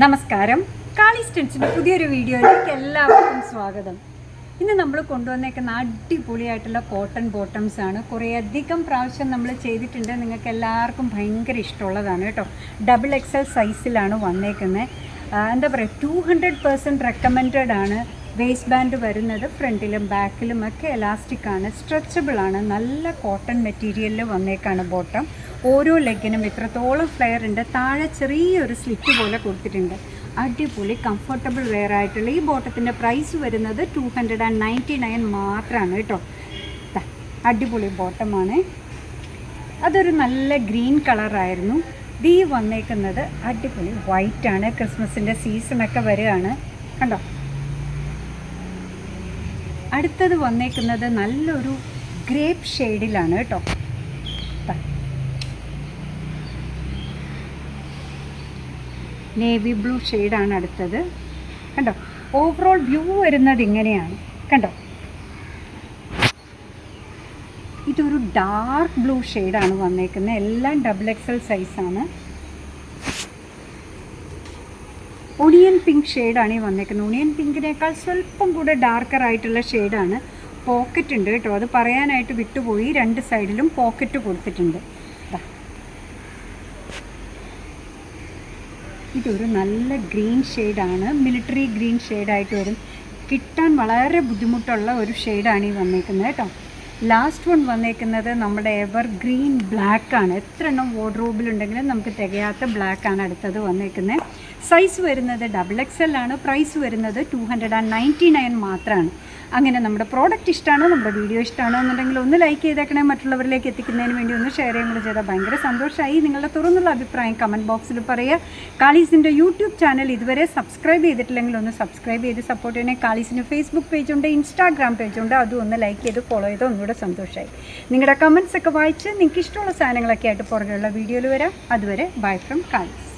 നമസ്കാരം. കാളീസ് ടെൻസിൻ്റെ പുതിയൊരു വീഡിയോയിലേക്ക് എല്ലാവർക്കും സ്വാഗതം. ഇന്ന് നമ്മൾ കൊണ്ടുവന്നേക്കുന്ന അടിപൊളിയായിട്ടുള്ള കോട്ടൺ ബോട്ടംസ് ആണ്. കുറേയധികം പ്രാവശ്യം നമ്മൾ ചെയ്തിട്ടുണ്ട്. നിങ്ങൾക്ക് എല്ലാവർക്കും ഭയങ്കര ഇഷ്ടമുള്ളതാണ് കേട്ടോ. XXL സൈസിലാണ് വന്നേക്കുന്നത്. എന്താ പറയുക, 200% റെക്കമെൻഡഡ് ആണ്. വേസ്റ്റ് ബാൻഡ് വരുന്നത് ഫ്രണ്ടിലും ബാക്കിലും ഒക്കെ എലാസ്റ്റിക് ആണ്, സ്ട്രെച്ചബിൾ ആണ്. നല്ല കോട്ടൺ മെറ്റീരിയലിൽ വന്നേക്കാണ് ബോട്ടം. ഓരോ ലെഗിനും ഇത്രത്തോളം ഫ്ലെയർ ഉണ്ട്. താഴെ ചെറിയൊരു സ്ലിറ്റ് പോലെ കൊടുത്തിട്ടുണ്ട്. അടിപൊളി കംഫർട്ടബിൾ വെയർ ആയിട്ടുള്ള ഈ ബോട്ടത്തിൻ്റെ പ്രൈസ് വരുന്നത് 299 മാത്രമാണ് കേട്ടോ. അടിപൊളി ബോട്ടമാണ്. അതൊരു നല്ല ഗ്രീൻ കളറായിരുന്നു. ഈ വന്നേക്കുന്നത് അടിപൊളി വൈറ്റാണ്. ക്രിസ്മസിൻ്റെ സീസണൊക്കെ വരികയാണ്, കണ്ടോ. അടുത്തത് വന്നേക്കുന്നത് നല്ലൊരു ഗ്രേപ്പ് ഷെയ്ഡിലാണ് കേട്ടോ. നേവി ബ്ലൂ ഷെയ്ഡാണ് അടുത്തത്, കണ്ടോ. ഓവറോൾ വ്യൂ വരുന്നത് ഇങ്ങനെയാണ്, കണ്ടോ. ഇതൊരു ഡാർക്ക് ബ്ലൂ ഷെയ്ഡാണ് വന്നേക്കുന്നത്. എല്ലാം XXL സൈസാണ്. ഒണിയൻ പിങ്ക് ഷെയ്ഡാണ് ഈ വന്നേക്കുന്നത്. ഒണിയൻ പിങ്കിനേക്കാൾ സ്വല്പം കൂടെ ഡാർക്കർ ആയിട്ടുള്ള ഷെയ്ഡാണ്. പോക്കറ്റ് ഉണ്ട് കേട്ടോ, അത് പറയാനായിട്ട് വിട്ടുപോയി. രണ്ട് സൈഡിലും പോക്കറ്റ് കൊടുത്തിട്ടുണ്ട്. ഇതൊരു നല്ല ഗ്രീൻ ഷെയ്ഡാണ്, മിലിറ്ററി ഗ്രീൻ ഷെയ്ഡായിട്ട് വരും. കിട്ടാൻ വളരെ ബുദ്ധിമുട്ടുള്ള ഒരു ഷെയ്ഡാണ് ഈ വന്നേക്കുന്നത് കേട്ടോ. ലാസ്റ്റ് വൺ വന്നേക്കുന്നത് നമ്മുടെ എവർ ഗ്രീൻ ബ്ലാക്കാണ്. എത്ര എണ്ണം വാർഡ്രോബിലുണ്ടെങ്കിലും നമുക്ക് തികയാത്ത ബ്ലാക്കാണ് അടുത്തത് വന്നേക്കുന്നത്. സൈസ് വരുന്നത് XXL ആണ്. പ്രൈസ് വരുന്നത് 299 മാത്രമാണ്. അങ്ങനെ നമ്മുടെ പ്രോഡക്റ്റ് ഇഷ്ടമാണോ, നമ്മുടെ വീഡിയോ ഇഷ്ടമാണോ എന്നുണ്ടെങ്കിൽ ഒന്ന് ലൈക്ക് ചെയ്തേക്കണേ. മറ്റുള്ളവരിലേക്ക് എത്തിക്കുന്നതിന് വേണ്ടി ഒന്ന് ഷെയർ ചെയ്യുമ്പോൾ ചെയ്താൽ ഭയങ്കര സന്തോഷമായി. നിങ്ങളുടെ തുറന്നുള്ള അഭിപ്രായം കമൻറ്റ് ബോക്സിൽ പറയുക. കാളീസിൻ്റെ യൂട്യൂബ് ചാനൽ ഇതുവരെ സബ്സ്ക്രൈബ് ചെയ്തിട്ടില്ലെങ്കിൽ ഒന്ന് സബ്സ്ക്രൈബ് ചെയ്ത് സപ്പോർട്ട് ചെയ്യണേ. കാളീസിന് ഫേസ്ബുക്ക് പേജുണ്ട്, ഇൻസ്റ്റാഗ്രാം പേജുണ്ട്. അതും ഒന്ന് ലൈക്ക് ചെയ്ത് ഫോളോ ചെയ്ത് ഒന്നുകൂടെ സന്തോഷമായി. നിങ്ങളുടെ കമൻറ്റ്സ് ഒക്കെ വായിച്ച് നിങ്ങൾക്ക് ഇഷ്ടമുള്ള സാധനങ്ങളൊക്കെ ആയിട്ട് പുറകെയുള്ള വീഡിയോയിൽ വരാം. അതുവരെ ബൈ ഫ്രം കാളീസ്.